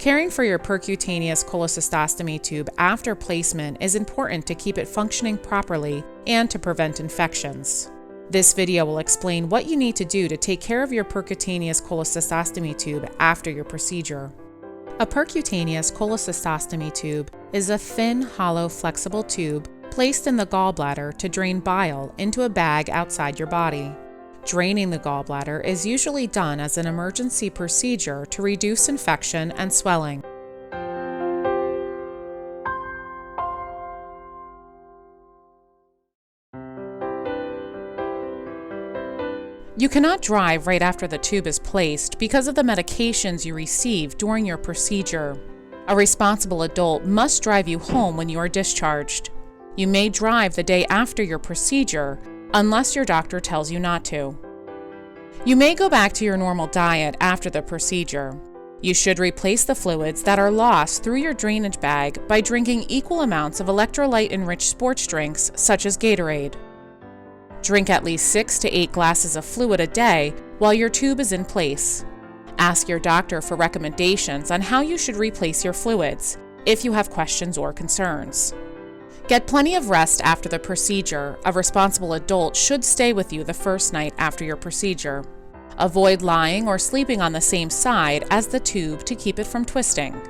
Caring for your percutaneous cholecystostomy tube after placement is important to keep it functioning properly and to prevent infections. This video will explain what you need to do to take care of your percutaneous cholecystostomy tube after your procedure. A percutaneous cholecystostomy tube is a thin, hollow, flexible tube placed in the gallbladder to drain bile into a bag outside your body. Draining the gallbladder is usually done as an emergency procedure to reduce infection and swelling. You cannot drive right after the tube is placed because of the medications you receive during your procedure. A responsible adult must drive you home when you are discharged. You may drive the day after your procedure unless your doctor tells you not to. You may go back to your normal diet after the procedure. You should replace the fluids that are lost through your drainage bag by drinking equal amounts of electrolyte-enriched sports drinks such as Gatorade. Drink at least 6 to 8 glasses of fluid a day while your tube is in place. Ask your doctor for recommendations on how you should replace your fluids if you have questions or concerns. Get plenty of rest after the procedure. A responsible adult should stay with you the first night after your procedure. Avoid lying or sleeping on the same side as the tube to keep it from twisting.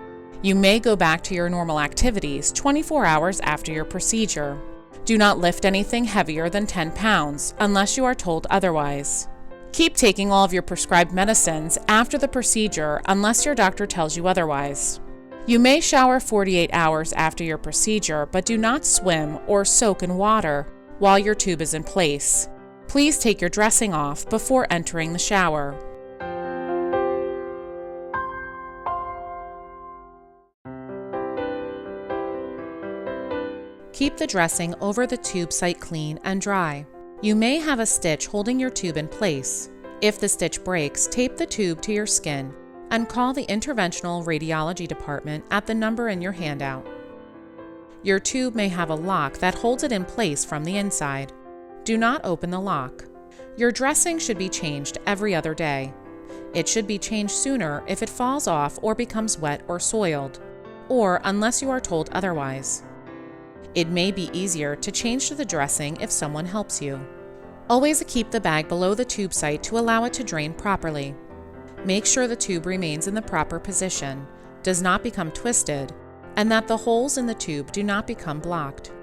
You may go back to your normal activities 24 hours after your procedure. Do not lift anything heavier than 10 pounds unless you are told otherwise. Keep taking all of your prescribed medicines after the procedure unless your doctor tells you otherwise. You may shower 48 hours after your procedure, but do not swim or soak in water while your tube is in place. Please take your dressing off before entering the shower. Keep the dressing over the tube site clean and dry. You may have a stitch holding your tube in place. If the stitch breaks, tape the tube to your skin and call the interventional radiology department at the number in your handout. Your tube may have a lock that holds it in place from the inside. Do not open the lock. Your dressing should be changed every other day. It should be changed sooner if it falls off or becomes wet or soiled, or unless you are told otherwise. It may be easier to change to the dressing if someone helps you. Always keep the bag below the tube site to allow it to drain properly. Make sure the tube remains in the proper position, does not become twisted, and that the holes in the tube do not become blocked.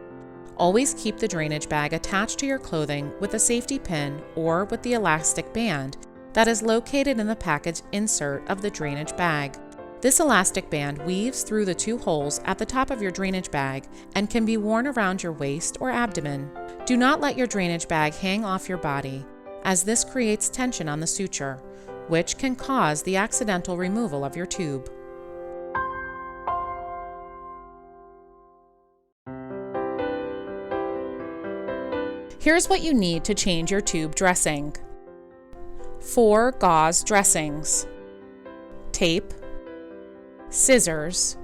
Always keep the drainage bag attached to your clothing with a safety pin or with the elastic band that is located in the package insert of the drainage bag. This elastic band weaves through the 2 holes at the top of your drainage bag and can be worn around your waist or abdomen. Do not let your drainage bag hang off your body, as this creates tension on the suture, which can cause the accidental removal of your tube. Here's what you need to change your tube dressing. 4 gauze dressings, tape, scissors,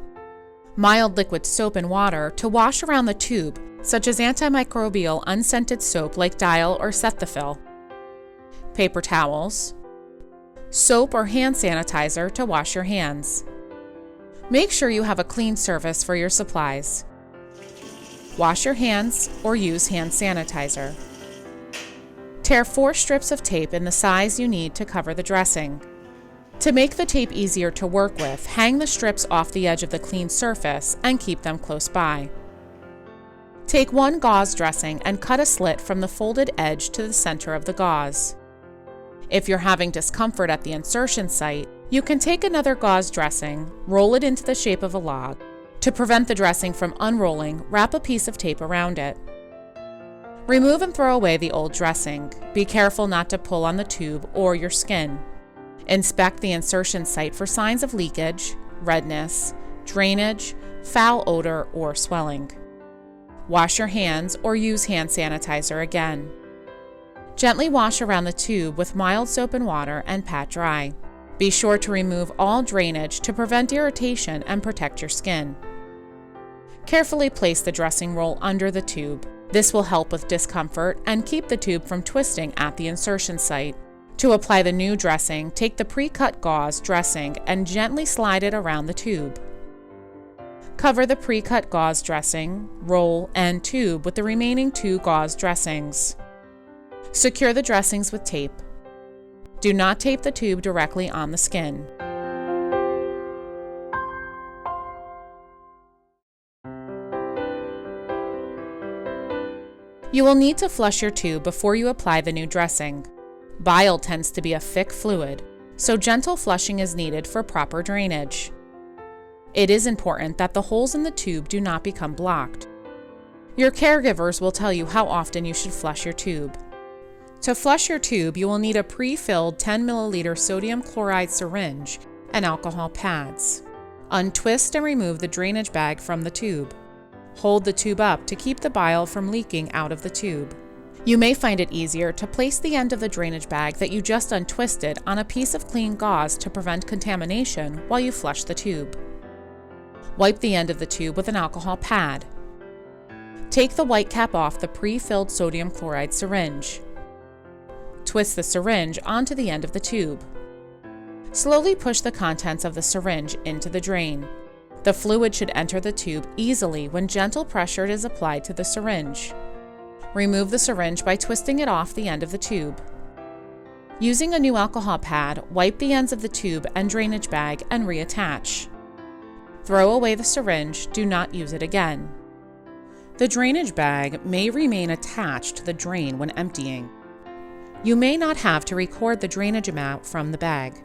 mild liquid soap and water to wash around the tube, such as antimicrobial unscented soap like Dial or Cetaphil, paper towels, soap or hand sanitizer to wash your hands. Make sure you have a clean surface for your supplies. Wash your hands or use hand sanitizer. Tear 4 strips of tape in the size you need to cover the dressing. To make the tape easier to work with, hang the strips off the edge of the clean surface and keep them close by. Take 1 gauze dressing and cut a slit from the folded edge to the center of the gauze. If you're having discomfort at the insertion site, you can take another gauze dressing, roll it into the shape of a log. To prevent the dressing from unrolling, wrap a piece of tape around it. Remove and throw away the old dressing. Be careful not to pull on the tube or your skin. Inspect the insertion site for signs of leakage, redness, drainage, foul odor, or swelling. Wash your hands or use hand sanitizer again. Gently wash around the tube with mild soap and water and pat dry. Be sure to remove all drainage to prevent irritation and protect your skin. Carefully place the dressing roll under the tube. This will help with discomfort and keep the tube from twisting at the insertion site. To apply the new dressing, take the pre-cut gauze dressing and gently slide it around the tube. Cover the pre-cut gauze dressing, roll, and tube with the remaining 2 gauze dressings. Secure the dressings with tape. Do not tape the tube directly on the skin. You will need to flush your tube before you apply the new dressing. Bile tends to be a thick fluid, so gentle flushing is needed for proper drainage. It is important that the holes in the tube do not become blocked. Your caregivers will tell you how often you should flush your tube. To flush your tube, you will need a pre-filled 10 ml sodium chloride syringe and alcohol pads. Untwist and remove the drainage bag from the tube. Hold the tube up to keep the bile from leaking out of the tube. You may find it easier to place the end of the drainage bag that you just untwisted on a piece of clean gauze to prevent contamination while you flush the tube. Wipe the end of the tube with an alcohol pad. Take the white cap off the pre-filled sodium chloride syringe. Twist the syringe onto the end of the tube. Slowly push the contents of the syringe into the drain. The fluid should enter the tube easily when gentle pressure is applied to the syringe. Remove the syringe by twisting it off the end of the tube. Using a new alcohol pad, wipe the ends of the tube and drainage bag and reattach. Throw away the syringe, do not use it again. The drainage bag may remain attached to the drain when emptying. You may not have to record the drainage amount from the bag.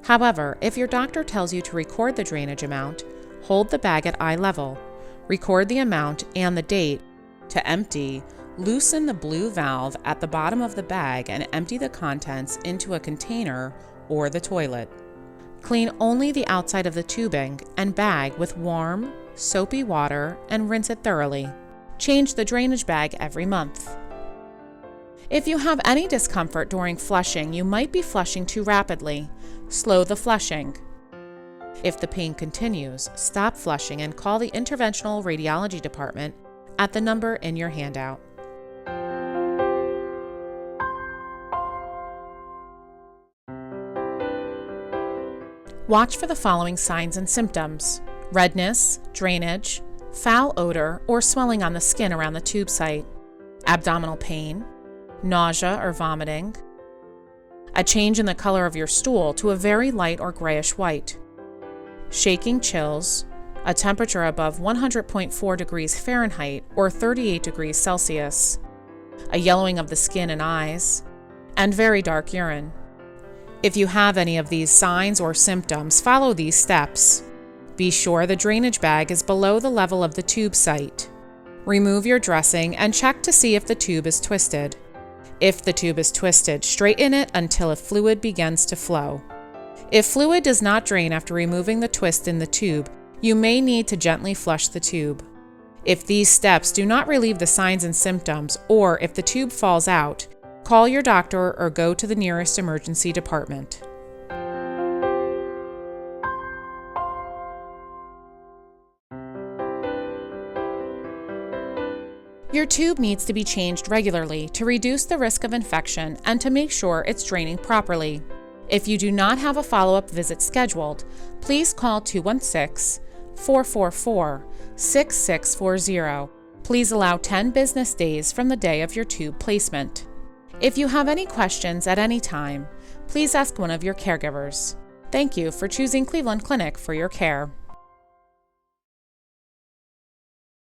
However, if your doctor tells you to record the drainage amount, hold the bag at eye level, record the amount and the date. To empty, loosen the blue valve at the bottom of the bag and empty the contents into a container or the toilet. Clean only the outside of the tubing and bag with warm, soapy water and rinse it thoroughly. Change the drainage bag every month. If you have any discomfort during flushing, you might be flushing too rapidly. Slow the flushing. If the pain continues, stop flushing and call the interventional radiology department at the number in your handout. Watch for the following signs and symptoms: redness, drainage, foul odor or swelling on the skin around the tube site, abdominal pain, nausea or vomiting, a change in the color of your stool to a very light or grayish white, shaking chills, a temperature above 100.4 degrees Fahrenheit or 38 degrees Celsius, a yellowing of the skin and eyes, and very dark urine. If you have any of these signs or symptoms, follow these steps. Be sure the drainage bag is below the level of the tube site. Remove your dressing and check to see if the tube is twisted. If the tube is twisted, straighten it until a fluid begins to flow. If fluid does not drain after removing the twist in the tube, you may need to gently flush the tube. If these steps do not relieve the signs and symptoms, or if the tube falls out, call your doctor or go to the nearest emergency department. Your tube needs to be changed regularly to reduce the risk of infection and to make sure it's draining properly. If you do not have a follow-up visit scheduled, please call 216-444-6640. Please allow 10 business days from the day of your tube placement. If you have any questions at any time, please ask one of your caregivers. Thank you for choosing Cleveland Clinic for your care.